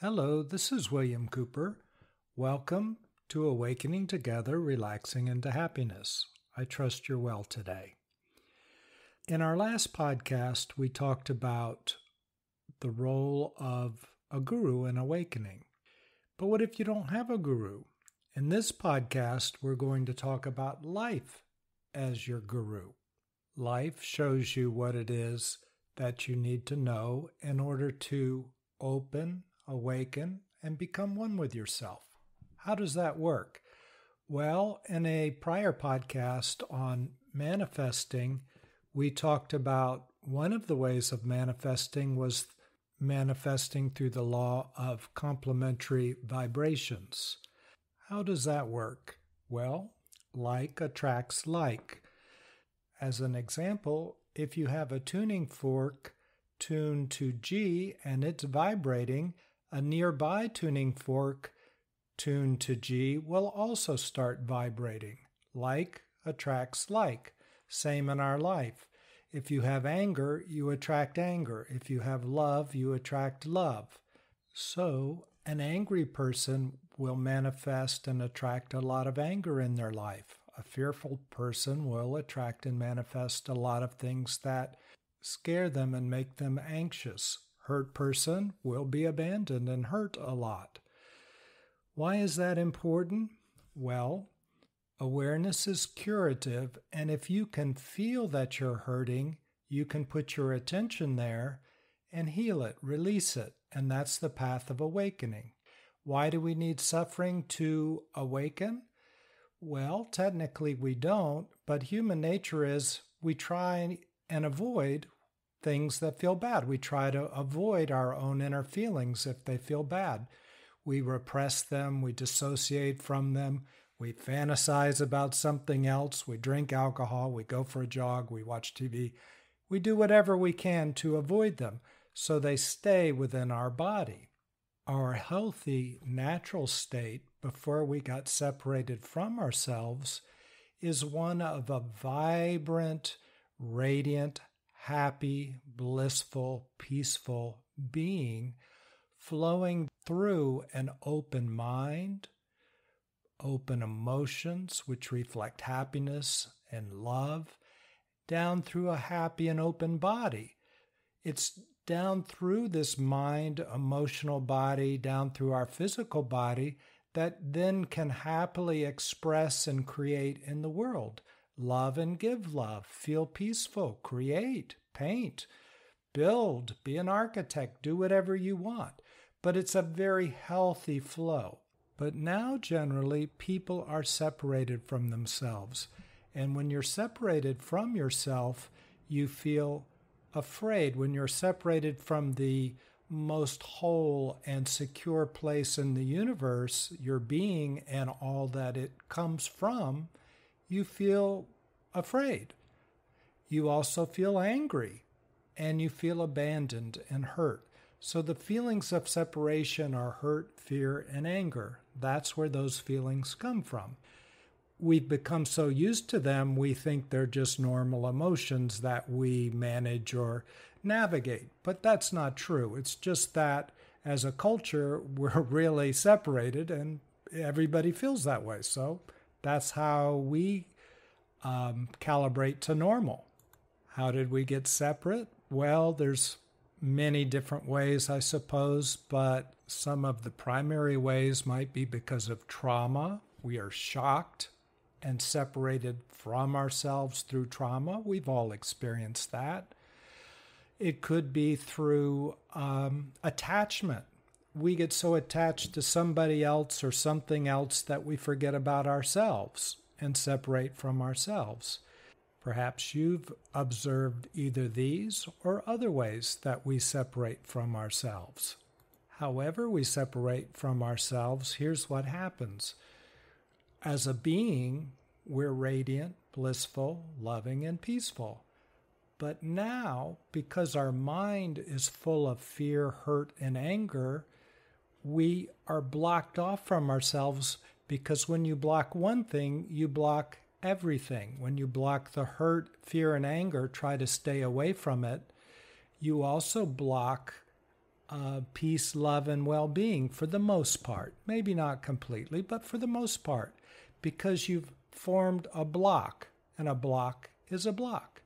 Hello, this is William Cooper. Welcome to Awakening Together, Relaxing into Happiness. I trust you're well today. In our last podcast, we talked about the role of a guru in awakening. But what if you don't have a guru? In this podcast, we're going to talk about life as your guru. Life shows you what it is that you need to know in order to awaken, and become one with yourself. How does that work? Well, in a prior podcast on manifesting, we talked about one of the ways of manifesting was manifesting through the law of complementary vibrations. How does that work? Well, like attracts like. As an example, if you have a tuning fork tuned to G and it's vibrating, a nearby tuning fork tuned to G will also start vibrating. Like attracts like. Same in our life. If you have anger, you attract anger. If you have love, you attract love. So, an angry person will manifest and attract a lot of anger in their life. A fearful person will attract and manifest a lot of things that scare them and make them anxious. Hurt person will be abandoned and hurt a lot. Why is that important? Well, awareness is curative, and if you can feel that you're hurting, you can put your attention there and heal it, release it, and that's the path of awakening. Why do we need suffering to awaken? Well, technically we don't, but human nature is we try and avoid things that feel bad. We try to avoid our own inner feelings if they feel bad. We repress them, we dissociate from them, we fantasize about something else, we drink alcohol, we go for a jog, we watch TV. We do whatever we can to avoid them so they stay within our body. Our healthy, natural state before we got separated from ourselves is one of a vibrant, radiant, happy, blissful, peaceful being flowing through an open mind, open emotions, which reflect happiness and love, down through a happy and open body. It's down through this mind, emotional body, down through our physical body that then can happily express and create in the world. Love and give love, feel peaceful, create, paint, build, be an architect, do whatever you want. But it's a very healthy flow. But now generally people are separated from themselves. And when you're separated from yourself, you feel afraid. When you're separated from the most whole and secure place in the universe, your being and all that it comes from, you feel afraid. You also feel angry and you feel abandoned and hurt. So the feelings of separation are hurt, fear, and anger. That's where those feelings come from. We've become so used to them, we think they're just normal emotions that we manage or navigate. But that's not true. It's just that as a culture, we're really separated and everybody feels that way. So that's how we calibrate to normal. How did we get separate? Well, there's many different ways, I suppose, but some of the primary ways might be because of trauma. We are shocked and separated from ourselves through trauma. We've all experienced that. It could be through attachment. We get so attached to somebody else or something else that we forget about ourselves and separate from ourselves. Perhaps you've observed either these or other ways that we separate from ourselves. However we separate from ourselves, here's what happens. As a being, we're radiant, blissful, loving, and peaceful. But now, because our mind is full of fear, hurt, and anger, we are blocked off from ourselves because when you block one thing, you block everything. When you block the hurt, fear, and anger, try to stay away from it, you also block peace, love, and well-being for the most part. Maybe not completely, but for the most part, because you've formed a block, and a block is a block.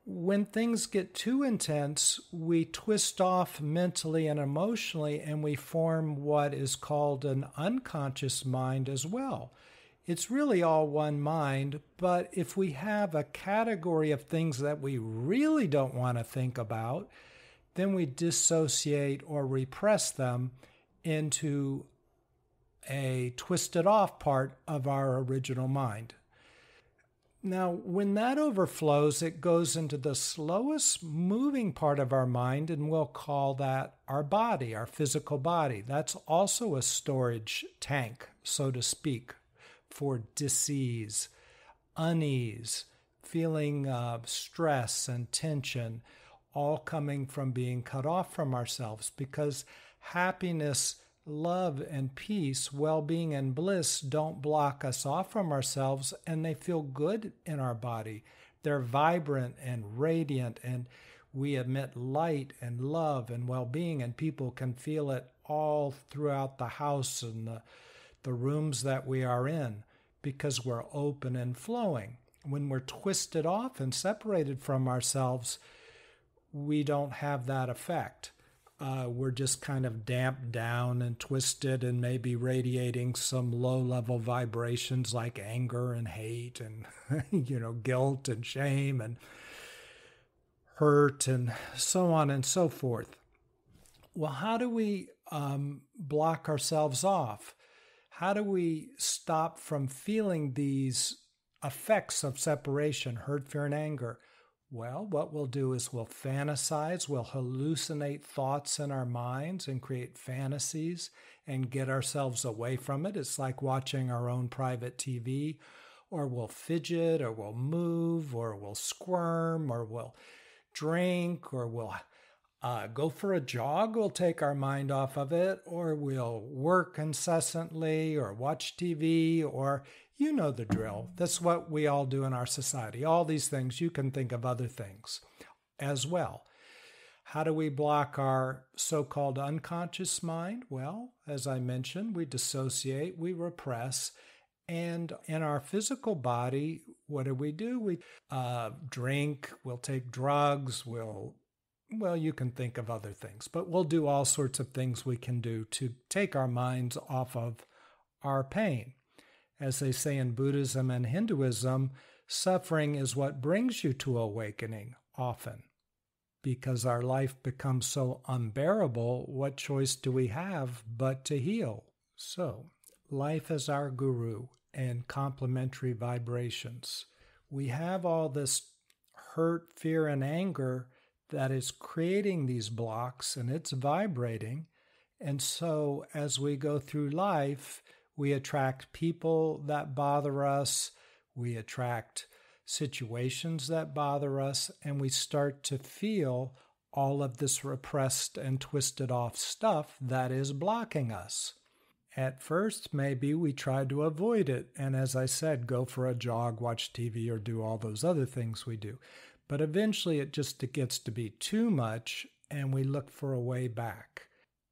When things get too intense, we twist off mentally and emotionally, and we form what is called an unconscious mind as well. It's really all one mind, but if we have a category of things that we really don't want to think about, then we dissociate or repress them into a twisted off part of our original mind. Now, when that overflows, it goes into the slowest moving part of our mind, and we'll call that our body, our physical body. That's also a storage tank, so to speak, for disease, unease, feeling stress and tension, all coming from being cut off from ourselves, because happiness, love, and peace, well-being, and bliss don't block us off from ourselves, and they feel good in our body. They're vibrant and radiant, and we emit light and love and well-being, and people can feel it all throughout the house and the rooms that we are in, because we're open and flowing. When we're twisted off and separated from ourselves, we don't have that effect. We're just kind of damped down and twisted and maybe radiating some low-level vibrations like anger and hate and guilt and shame and hurt and so on and so forth. Well, how do we block ourselves off? How do we stop from feeling these effects of separation, hurt, fear, and anger? Well, what we'll do is we'll fantasize, we'll hallucinate thoughts in our minds and create fantasies and get ourselves away from it. It's like watching our own private TV, or we'll fidget, or we'll move, or we'll squirm, or we'll drink, or we'll go for a jog. We'll take our mind off of it, or we'll work incessantly, or watch TV, or you know the drill. That's what we all do in our society. All these things, you can think of other things as well. How do we block our so-called unconscious mind? Well, as I mentioned, we dissociate, we repress, and in our physical body, what do? We drink, we'll take drugs, you can think of other things, but we'll do all sorts of things we can do to take our minds off of our pain. As they say in Buddhism and Hinduism, suffering is what brings you to awakening often. Because our life becomes so unbearable, what choice do we have but to heal? So, life is our guru and complementary vibrations. We have all this hurt, fear, and anger that is creating these blocks, and it's vibrating. And so, as we go through life, we attract people that bother us, we attract situations that bother us, and we start to feel all of this repressed and twisted off stuff that is blocking us. At first, maybe we tried to avoid it, and as I said, go for a jog, watch TV, or do all those other things we do. But eventually it gets to be too much, and we look for a way back.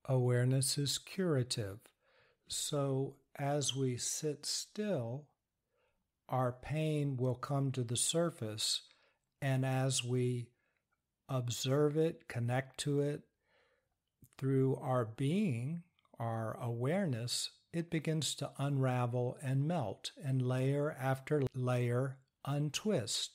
Awareness is curative. So as we sit still, our pain will come to the surface, and as we observe it, connect to it through our being, our awareness, it begins to unravel and melt, and layer after layer untwist.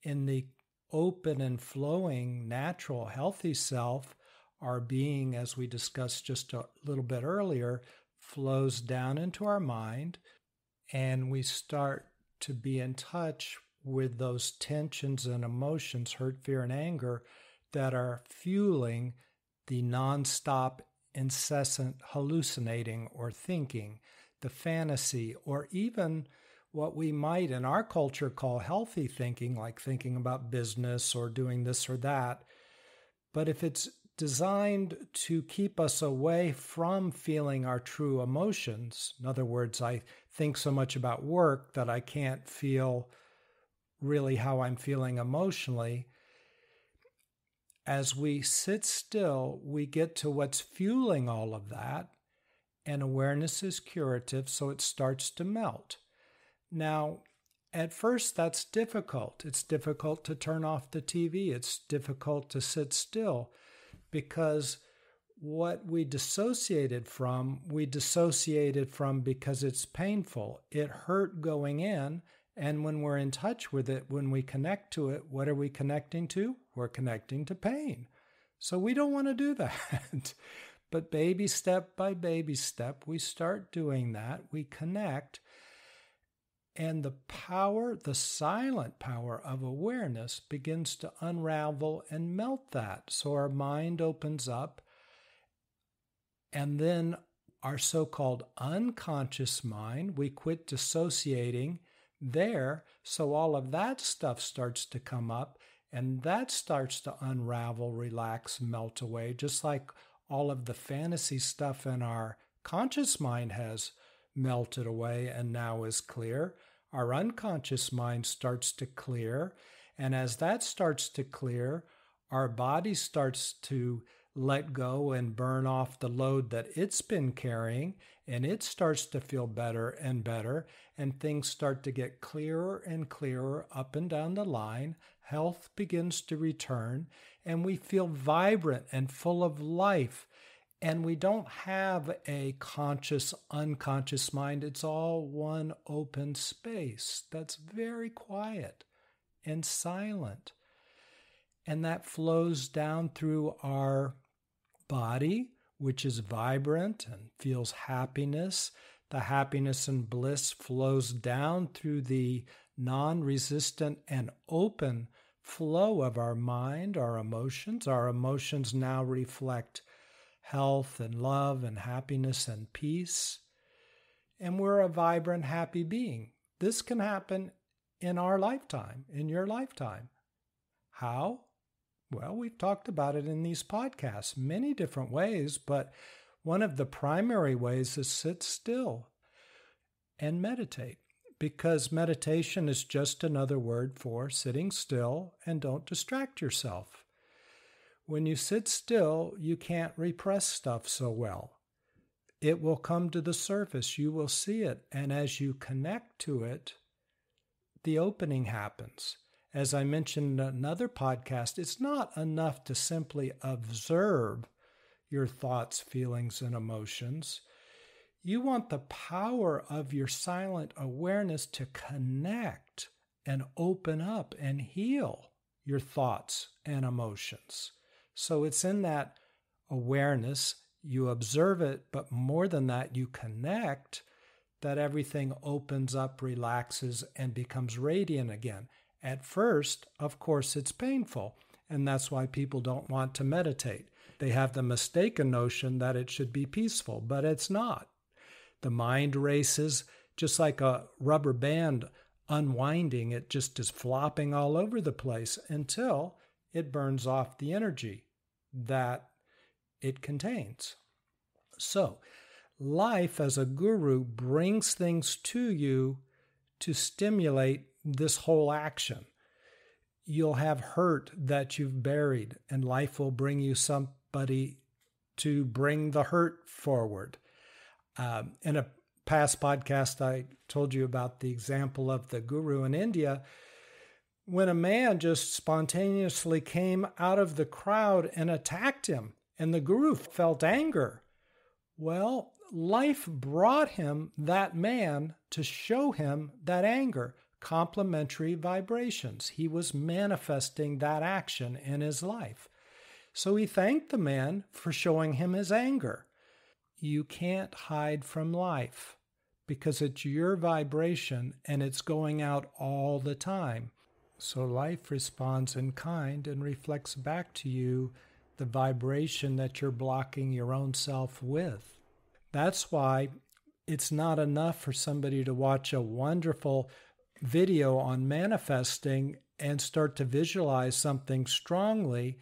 In the open and flowing, natural, healthy self, our being, as we discussed just a little bit earlier, flows down into our mind, and we start to be in touch with those tensions and emotions, hurt, fear, and anger, that are fueling the nonstop, incessant hallucinating or thinking, the fantasy, or even what we might in our culture call healthy thinking, like thinking about business or doing this or that. But if it's designed to keep us away from feeling our true emotions, in other words, I think so much about work that I can't feel really how I'm feeling emotionally, As we sit still, we get to what's fueling all of that, and awareness is curative, so it starts to melt. Now, at first, that's difficult. It's difficult to turn off the TV. It's difficult to sit still because what we dissociated from because it's painful. It hurt going in, and when we're in touch with it, when we connect to it, what are we connecting to? We're connecting to pain. So we don't want to do that. But baby step by baby step, we start doing that. We connect. And the power, the silent power of awareness begins to unravel and melt that. So our mind opens up. And then our so-called unconscious mind, we quit dissociating there. So all of that stuff starts to come up. And that starts to unravel, relax, melt away, just like all of the fantasy stuff in our conscious mind has melted away and now is clear. Our unconscious mind starts to clear. And as that starts to clear, our body starts to let go and burn off the load that it's been carrying, and it starts to feel better and better, and things start to get clearer and clearer up and down the line. Health begins to return, and we feel vibrant and full of life. And we don't have a conscious, unconscious mind. It's all one open space that's very quiet and silent. And that flows down through our body, which is vibrant and feels happiness. The happiness and bliss flows down through the non-resistant and open flow of our mind, our emotions. Our emotions now reflect health and love and happiness and peace. And we're a vibrant, happy being. This can happen in our lifetime, in your lifetime. How? Well, we've talked about it in these podcasts, many different ways, but one of the primary ways is sit still and meditate, because meditation is just another word for sitting still and don't distract yourself. When you sit still, you can't repress stuff so well. It will come to the surface. You will see it. And as you connect to it, the opening happens. As I mentioned in another podcast, it's not enough to simply observe your thoughts, feelings, and emotions. You want the power of your silent awareness to connect and open up and heal your thoughts and emotions. So it's in that awareness, you observe it, but more than that, you connect, that everything opens up, relaxes, and becomes radiant again. At first, of course, it's painful, and that's why people don't want to meditate. They have the mistaken notion that it should be peaceful, but it's not. The mind races just like a rubber band unwinding. It just is flopping all over the place until it burns off the energy that it contains. So, life as a guru brings things to you to stimulate this whole action. You'll have hurt that you've buried, and life will bring you somebody to bring the hurt forward. In a past podcast, I told you about the example of the guru in India, when a man just spontaneously came out of the crowd and attacked him, and the guru felt anger. Well, life brought him that man to show him that anger. Complementary vibrations. He was manifesting that action in his life. So he thanked the man for showing him his anger. You can't hide from life because it's your vibration and it's going out all the time. So life responds in kind and reflects back to you the vibration that you're blocking your own self with. That's why it's not enough for somebody to watch a wonderful video on manifesting and start to visualize something strongly.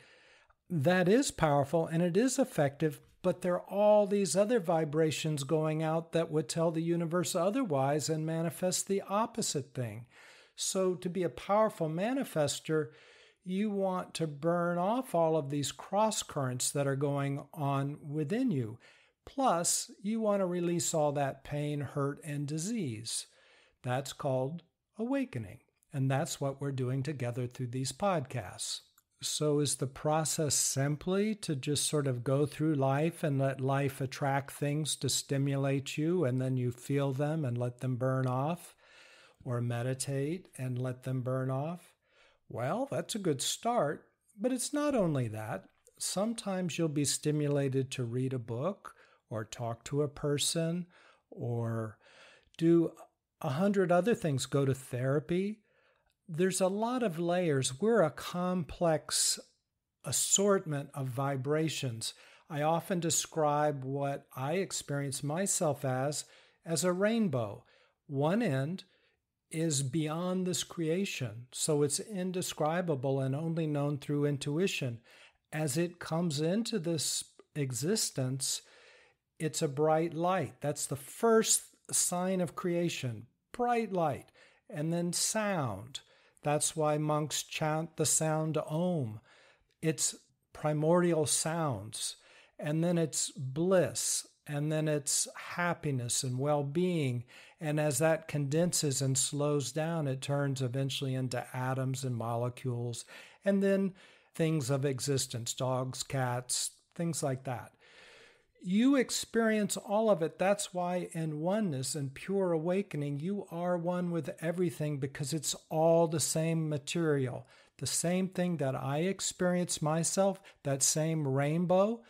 That is powerful and it is effective, but there are all these other vibrations going out that would tell the universe otherwise and manifest the opposite thing. So to be a powerful manifester, You want to burn off all of these cross currents that are going on within you. Plus, you want to release all that pain, hurt, and disease. That's called awakening. And that's what we're doing together through these podcasts. So is the process simply to just sort of go through life and let life attract things to stimulate you, and then you feel them and let them burn off? Or meditate and let them burn off? Well, that's a good start, but it's not only that. Sometimes you'll be stimulated to read a book or talk to a person or do 100 other things, go to therapy. There's a lot of layers. We're a complex assortment of vibrations. I often describe what I experience myself as a rainbow. One end is beyond this creation, so it's indescribable and only known through intuition. As it comes into this existence, it's a bright light. That's the first sign of creation, bright light. And then sound. That's why monks chant the sound Om. It's primordial sounds. And then it's bliss. And then it's happiness and well-being. And as that condenses and slows down, it turns eventually into atoms and molecules. And then things of existence, dogs, cats, things like that. You experience all of it. That's why in oneness and pure awakening, you are one with everything, because it's all the same material. The same thing that I experience myself, that same rainbow,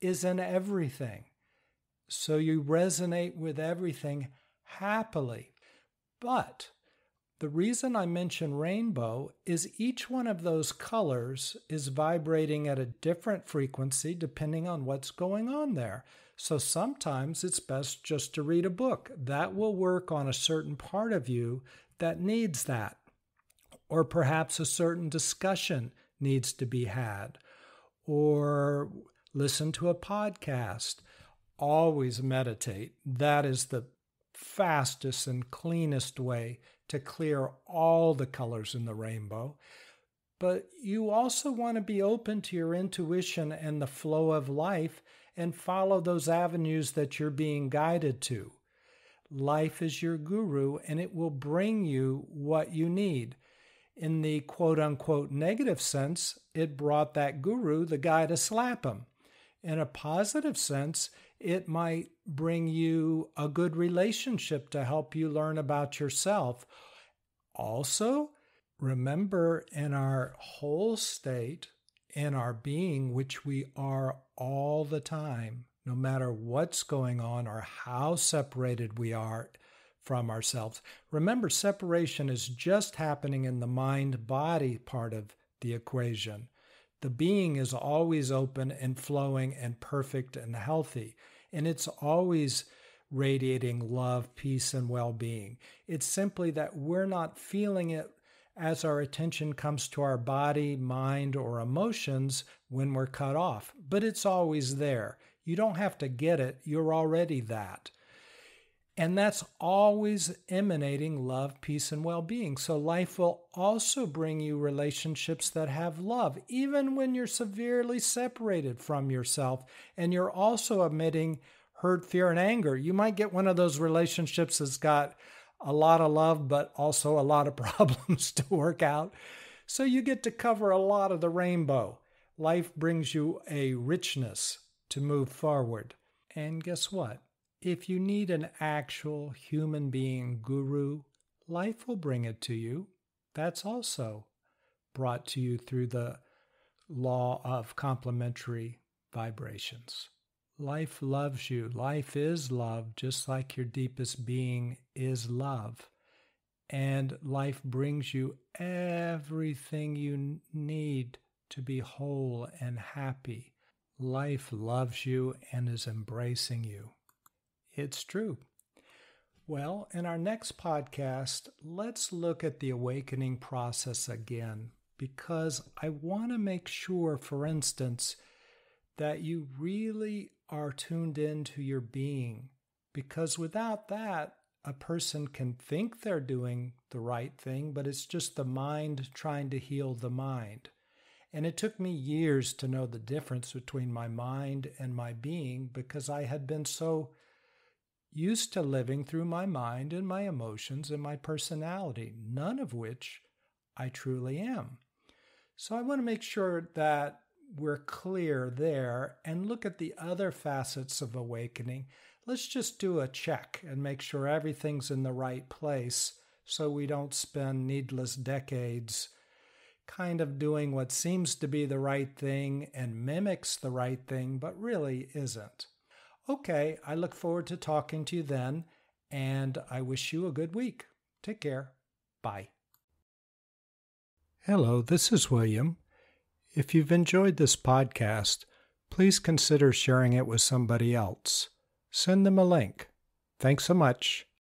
is in everything. So you resonate with everything happily. But the reason I mention rainbow is each one of those colors is vibrating at a different frequency depending on what's going on there. So sometimes it's best just to read a book. That will work on a certain part of you that needs that. Or perhaps a certain discussion needs to be had. Or listen to a podcast. Always meditate. That is the fastest and cleanest way to clear all the colors in the rainbow. But you also want to be open to your intuition and the flow of life and follow those avenues that you're being guided to. Life is your guru, and it will bring you what you need. In the quote-unquote negative sense, it brought that guru the guy to slap him. In a positive sense, it might bring you a good relationship to help you learn about yourself. Also, remember, in our whole state, in our being, which we are all the time, no matter what's going on or how separated we are from ourselves. Remember, separation is just happening in the mind-body part of the equation. The being is always open and flowing and perfect and healthy. And it's always radiating love, peace, and well-being. It's simply that we're not feeling it as our attention comes to our body, mind, or emotions when we're cut off. But it's always there. You don't have to get it. You're already that. And that's always emanating love, peace, and well-being. So life will also bring you relationships that have love, even when you're severely separated from yourself and you're also emitting hurt, fear, and anger. You might get one of those relationships that's got a lot of love, but also a lot of problems to work out. So you get to cover a lot of the rainbow. Life brings you a richness to move forward. And guess what? If you need an actual human being guru, life will bring it to you. That's also brought to you through the law of complementary vibrations. Life loves you. Life is love, just like your deepest being is love. And life brings you everything you need to be whole and happy. Life loves you and is embracing you. It's true. Well, in our next podcast, let's look at the awakening process again, because I want to make sure, for instance, that you really are tuned into your being, because without that, a person can think they're doing the right thing, but it's just the mind trying to heal the mind. And it took me years to know the difference between my mind and my being because I had been so used to living through my mind and my emotions and my personality, none of which I truly am. So I want to make sure that we're clear there and look at the other facets of awakening. Let's just do a check and make sure everything's in the right place so we don't spend needless decades kind of doing what seems to be the right thing and mimics the right thing, but really isn't. Okay, I look forward to talking to you then, and I wish you a good week. Take care. Bye. Hello, this is William. If you've enjoyed this podcast, please consider sharing it with somebody else. Send them a link. Thanks so much.